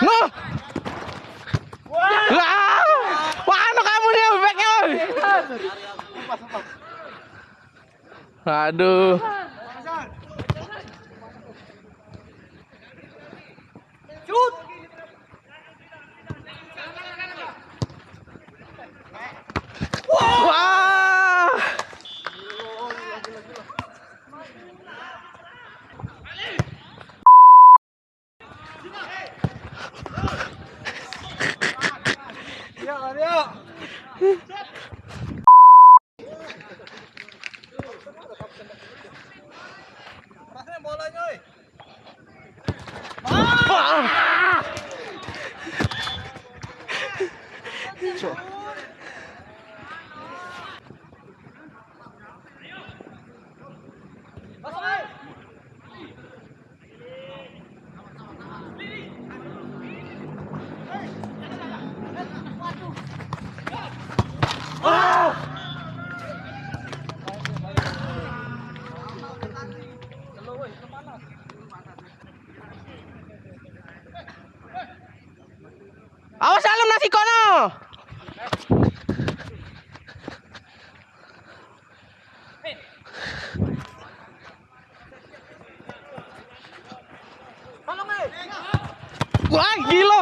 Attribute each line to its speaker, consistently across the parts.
Speaker 1: No. Wah. Mana kamu nih bebeknya? Aduh.
Speaker 2: Shoot.
Speaker 1: Wah. Awas alam nasi kono. Wah, gila.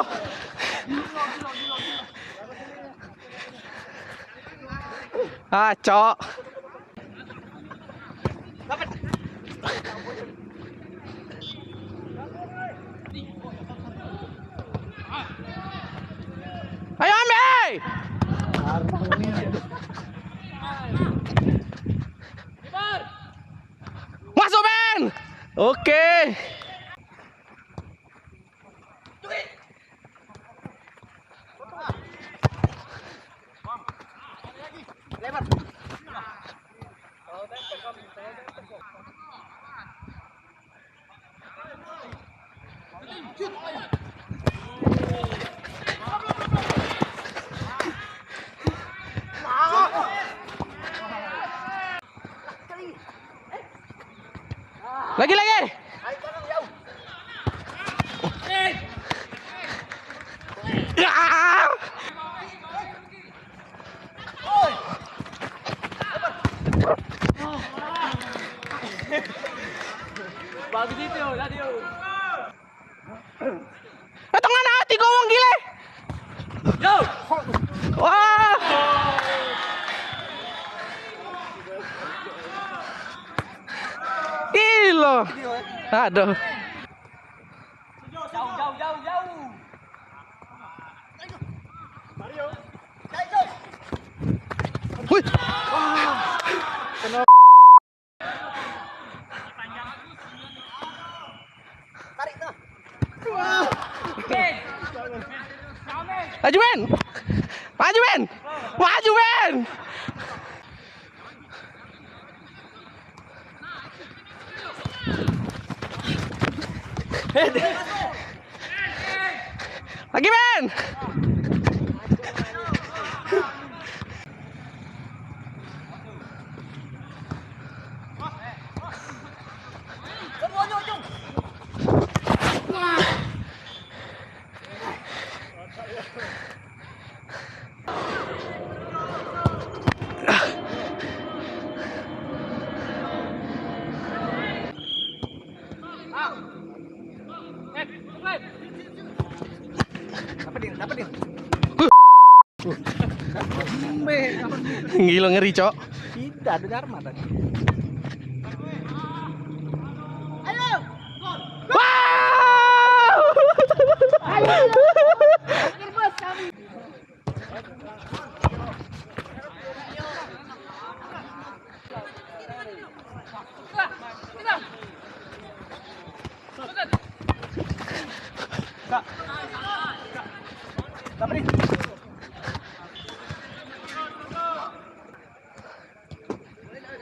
Speaker 1: Ah, cok. Ayo ambil. Masuk, Ben. Oke. Lagi. Ya.
Speaker 2: Bagus itu, tadi.
Speaker 1: Tengah hati kau wong gile.
Speaker 2: Yo.
Speaker 1: Wah. Gila. Aduh.
Speaker 2: Jauh.
Speaker 1: Wih.
Speaker 2: Tarik tuh.
Speaker 1: Maju, Ben. Maju, Ben. Lagi, Ben.
Speaker 2: Dapetin.
Speaker 1: Gila ngeri, Cok.
Speaker 2: Tidak ada Dharma tadi.
Speaker 1: Wow!
Speaker 2: Dapetin.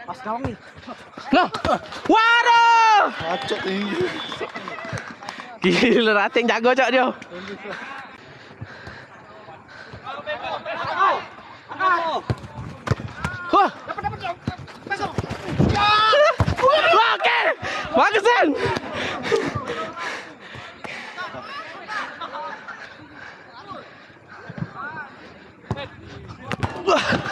Speaker 2: Pas gawang nih.
Speaker 1: Nah, waduh!
Speaker 3: Acok tinggi.
Speaker 1: Gila, rating jago, Cok, dia. Wah.
Speaker 2: Masuk.
Speaker 1: Wah, oke. Bagus, Sen. Wah.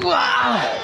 Speaker 1: Wah.